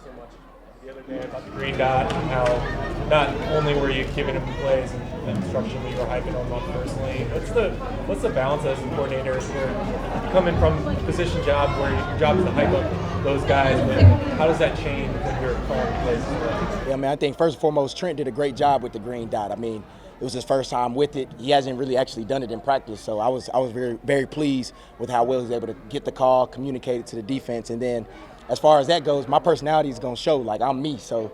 so much the other day about the green dot and how not only were you giving him plays and instruction, but you were hyping him up personally. What's the balance as a coordinator for coming from a position job where your job is to hype up those guys, but how does that change when you're calling plays as well? Yeah, man, I think first and foremost, Trent did a great job with the green dot. I mean, it was his first time with it. He hasn't really actually done it in practice, so I was very, very pleased with how well he was able to get the call, communicate it to the defense, and then as far as that goes, my personality is going to show. Like, I'm me, so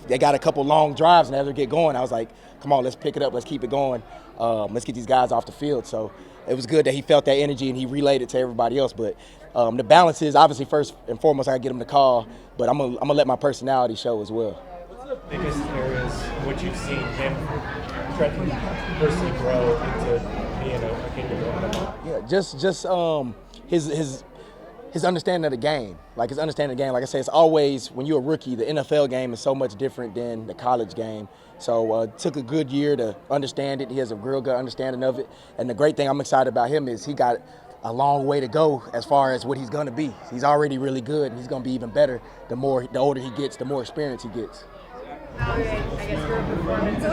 they got a couple long drives, and as they get going, I was like, come on, let's pick it up, let's keep it going, let's get these guys off the field. So it was good that he felt that energy and he relayed it to everybody else. But the balance is obviously first and foremost, I got to get him the call, but I'm gonna let my personality show as well. What's the biggest areas in which you've seen him personally grow into being a kingdom? Yeah, just his understanding of the game. Like his understanding of the game, like I say, it's always, when you're a rookie, the NFL game is so much different than the college game. So it took a good year to understand it. He has a real good understanding of it. And the great thing I'm excited about him is he got a long way to go as far as what he's going to be. He's already really good, and he's going to be even better the older he gets, the more experience he gets. I guess your performance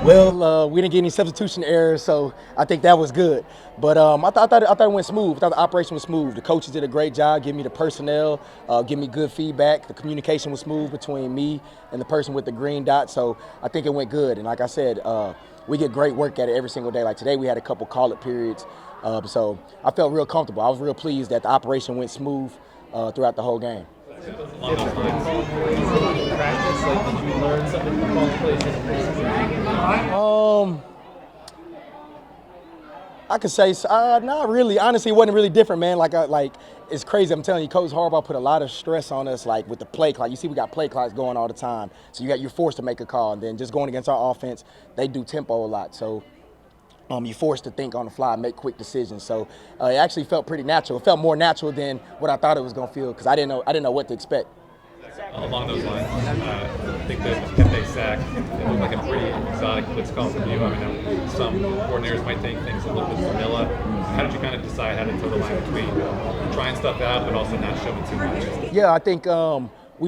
Well, we didn't get any substitution errors, so I think that was good. But I thought it went smooth. I thought the operation was smooth. The coaches did a great job, giving me the personnel, giving me good feedback. The communication was smooth between me and the person with the green dot, so I think it went good. And like I said, we get great work at it every single day. Like today, we had a couple call-up periods, so I felt real comfortable. I was real pleased that the operation went smooth throughout the whole game. Along those lines, practice, like, did you learn something from calling plays in preseason? I could say not really. Honestly, it wasn't really different, man. Like it's crazy. I'm telling you, Coach Harbaugh put a lot of stress on us, like with the play clock. You see, we got play clocks going all the time, so you're forced to make a call. And then just going against our offense, they do tempo a lot, so you're forced to think on the fly, make quick decisions. So it actually felt pretty natural. It felt more natural than what I thought it was going to feel because I didn't know what to expect. Along those lines, I think that the Pepe sack, it looked like a pretty exotic blitz call from you. I mean, some coordinators might think things a little bit vanilla. How did you kind of decide how to toe the line between trying stuff out but also not showing too much? Yeah, I think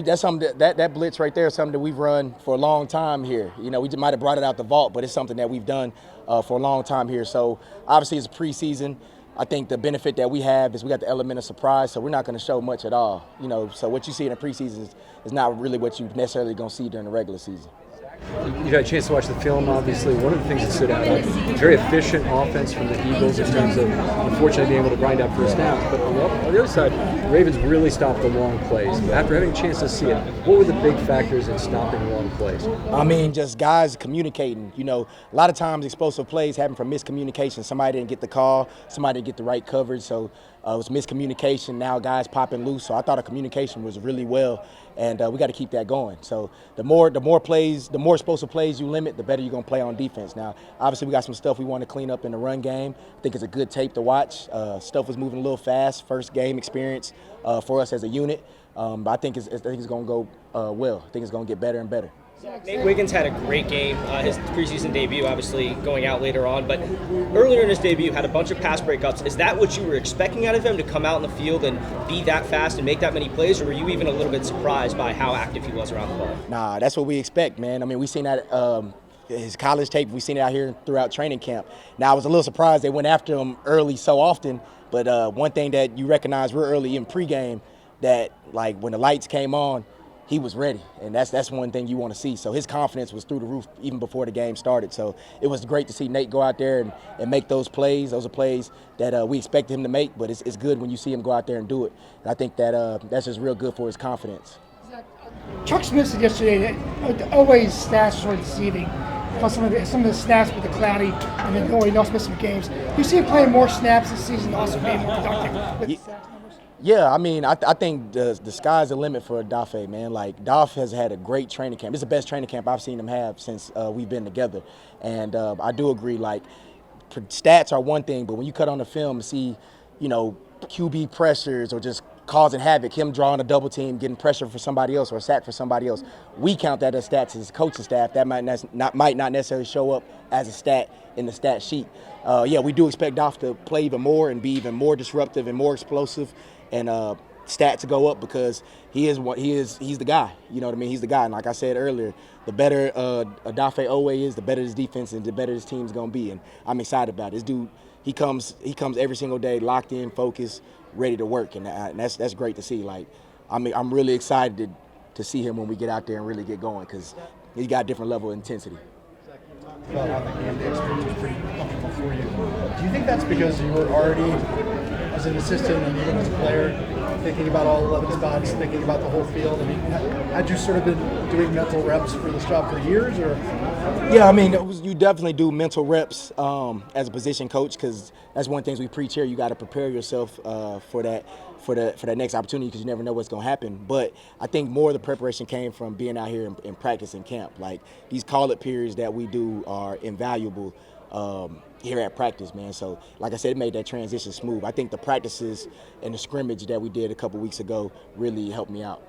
that's something that blitz right there is something that we've run for a long time here. You know, we might have brought it out the vault, but it's something that we've done for a long time here. So obviously it's preseason. I think the benefit that we have is we got the element of surprise, so we're not going to show much at all. You know, so what you see in the preseason is not really what you necessarily going to see during the regular season. You've had a chance to watch the film, obviously. One of the things that stood out, very efficient offense from the Eagles in terms of, unfortunately, being able to grind out first downs. But on the other side, the Ravens really stopped the long plays. After having a chance to see it, what were the big factors in stopping long plays? I mean, just guys communicating. You know, a lot of times explosive plays happen from miscommunication. Somebody didn't get the call, somebody didn't get the right coverage, so it was miscommunication. Now guys popping loose. So I thought our communication was really well, and we got to keep that going. So the more plays, the more explosive plays you limit, the better you're going to play on defense. Now, obviously, we got some stuff we want to clean up in the run game. I think it's a good tape to watch. Stuff was moving a little fast. First game experience for us as a unit. But I think it's going to go well. I think it's going to get better and better. Nate Wiggins had a great game, his preseason debut obviously going out later on, but earlier in his debut had a bunch of pass breakups. Is that what you were expecting out of him, to come out in the field and be that fast and make that many plays, or were you even a little bit surprised by how active he was around the ball? Nah, that's what we expect, man. I mean, we've seen that his college tape, we've seen it out here throughout training camp. Now, I was a little surprised they went after him early so often, but one thing that you recognize real early in pregame, that like when the lights came on, he was ready, and that's one thing you want to see. So his confidence was through the roof even before the game started. So it was great to see Nate go out there and make those plays. Those are plays that we expected him to make, but it's good when you see him go out there and do it. And I think that that's just real good for his confidence. Chuck Smith said yesterday that always stats are deceiving. Plus some of the snaps with the cloudy, and then Oweh lost some games. You see him playing more snaps this season, also being more productive with the stats numbers. Yeah, I mean, I think the sky's the limit for Odafe, man. Like, Dolph has had a great training camp. This is the best training camp I've seen him have since we've been together. And I do agree, like, stats are one thing, but when you cut on the film and see, you know, QB pressures or just causing havoc, him drawing a double team, getting pressure for somebody else or a sack for somebody else, we count that as stats as coaching staff. That might not necessarily show up as a stat in the stat sheet. Yeah, we do expect Dolph to play even more and be even more disruptive and more explosive. And stats go up because he's the guy. You know what I mean? He's the guy. And like I said earlier, the better Odafe Oweh is, the better his defense and the better his team's gonna be. And I'm excited about it. This dude, he comes every single day, locked in, focused, ready to work, and that's great to see. Like, I'm really excited to see him when we get out there and really get going because he's got a different level of intensity. About how the game day experience was pretty comfortable for you. Do you think that's because you were already, as an assistant and even as a player, thinking about all 11 spots, thinking about the whole field? I mean, had you sort of been doing mental reps for this job for years, or? Yeah, I mean, you definitely do mental reps as a position coach because that's one of the things we preach here. You got to prepare yourself for that next opportunity because you never know what's going to happen. But I think more of the preparation came from being out here in practice and camp. Like, these call-up periods that we do are invaluable here at practice, man. So, like I said, it made that transition smooth. I think the practices and the scrimmage that we did a couple weeks ago really helped me out.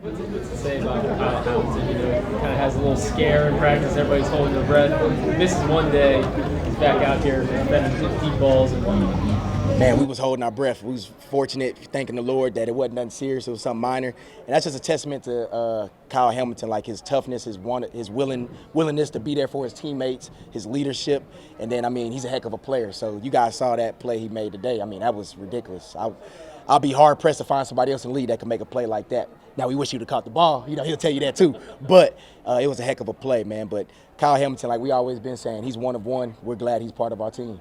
What's it say about Kyle Hamilton? You know, kind of has a little scare in practice. Everybody's holding their breath. Misses one day, he's back out here defending deep balls and whatnot. Man, we was holding our breath. We was fortunate, thanking the Lord that it wasn't nothing serious. It was something minor, and that's just a testament to Kyle Hamilton, like his toughness, his willingness to be there for his teammates, his leadership, and then, I mean, he's a heck of a player. So you guys saw that play he made today. I mean, that was ridiculous. I'll be hard pressed to find somebody else in the league that can make a play like that. Now, we wish you'd have caught the ball. You know, he'll tell you that too. But it was a heck of a play, man. But Kyle Hamilton, like we always been saying, he's one of one. We're glad he's part of our team.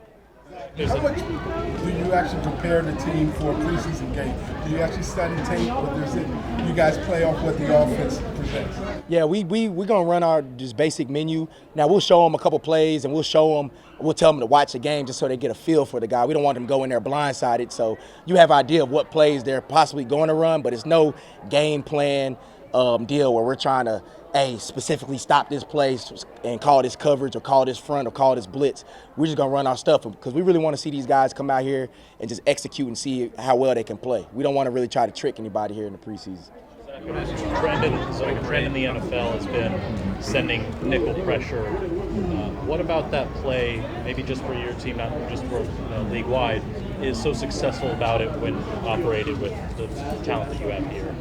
How much do you actually prepare the team for a preseason game? Do you actually study tape, or does it you guys play off what the offense presents? Yeah, we're gonna run our just basic menu. Now we'll show them a couple plays and we'll tell them to watch the game just so they get a feel for the guy. We don't want them to go in there blindsided, so you have an idea of what plays they're possibly going to run, but it's no game plan deal where we're trying to specifically stop this play and call this coverage or call this front or call this blitz. We're just going to run our stuff because we really want to see these guys come out here and just execute and see how well they can play. We don't want to really try to trick anybody here in the preseason. The trend in the NFL has been sending nickel pressure. What about that play, maybe just for your team, not just for league-wide, is so successful about it when operated with the talent that you have here?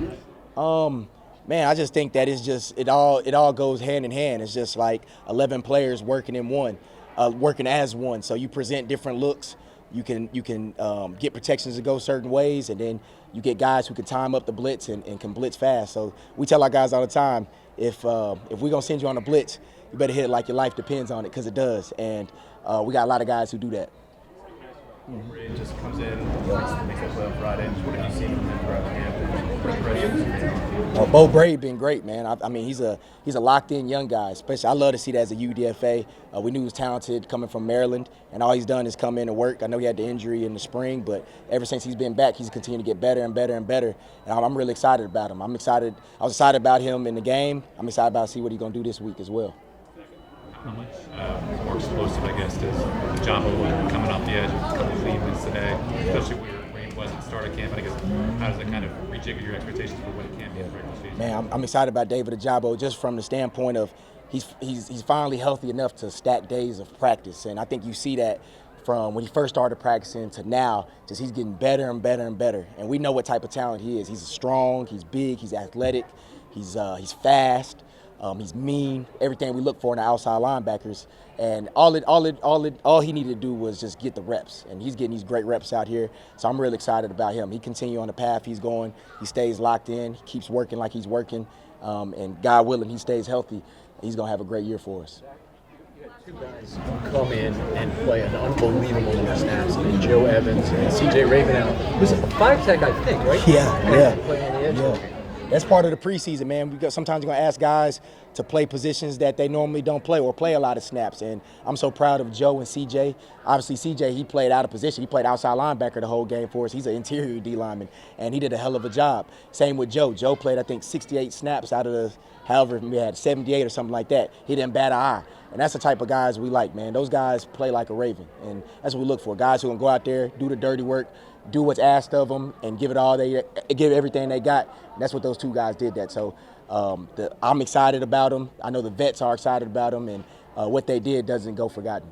Man, I just think that it's just it all goes hand in hand. It's just like 11 players working as one. So you present different looks. You can get protections to go certain ways, and then you get guys who can time up the blitz and can blitz fast. So we tell our guys all the time, if we're gonna send you on a blitz, you better hit it like your life depends on it, because it does. And we got a lot of guys who do that. It just comes in, makes that play on Friday. What have you seen from him throughout the camp? What impressions? Bo Brady been great, man. I mean, he's a locked-in young guy. Especially, I love to see that as a UDFA. We knew he was talented coming from Maryland, and all he's done is come in and work. I know he had the injury in the spring, but ever since he's been back, he's continued to get better and better and better. And I'm really excited about him. I was excited about him in the game. I'm excited about to see what he's going to do this week as well. How much more explosive, I guess, does Ojabo coming off the edge with a couple of clean wins today, especially where he was at the start of camp? And I guess how does that kind of rejigger your expectations for what it can be in the regular season? Man, I'm excited about David Ojabo just from the standpoint of he's finally healthy enough to stack days of practice, and I think you see that from when he first started practicing to now. Just he's getting better and better and better, and we know what type of talent he is. He's strong, he's big, he's athletic, he's fast. He's mean, everything we look for in the outside linebackers, and all he needed to do was just get the reps, and he's getting these great reps out here. So I'm really excited about him. He continues on the path he's going. He stays locked in. He keeps working like he's working, and God willing, he stays healthy. He's gonna have a great year for us. Two guys come in and play an unbelievable number of snaps. Joe Evans and C.J. Ravenel, who's a 5-tech, I think, right? Yeah. Play on the edge. That's part of the preseason, man. Sometimes you're going to ask guys to play positions that they normally don't play or play a lot of snaps. And I'm so proud of Joe and CJ. Obviously, CJ, he played out of position. He played outside linebacker the whole game for us. He's an interior D lineman, and he did a hell of a job. Same with Joe. Joe played, I think, 68 snaps out of the, however, we had 78 or something like that. He didn't bat an eye. And that's the type of guys we like, man. Those guys play like a Raven, and that's what we look for. Guys who can go out there, do the dirty work, do what's asked of them, and give everything they got. And that's what those two guys did. So I'm excited about them. I know the vets are excited about them, and what they did doesn't go forgotten.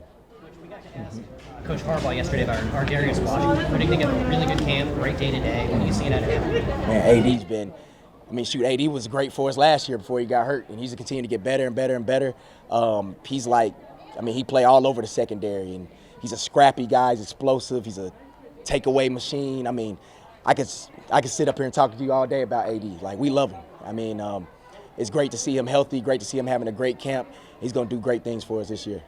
Coach Harbaugh yesterday about our Darius Washington, predicting a really good camp, great day today. What are you seeing out of him? Man, AD's been. I mean, shoot, AD was great for us last year before he got hurt, and he's continuing to get better and better and better. He's like, I mean, he play all over the secondary, and he's a scrappy guy. He's explosive. He's a takeaway machine. I mean, I could sit up here and talk to you all day about AD. Like, we love him. I mean, it's great to see him healthy, great to see him having a great camp. He's going to do great things for us this year.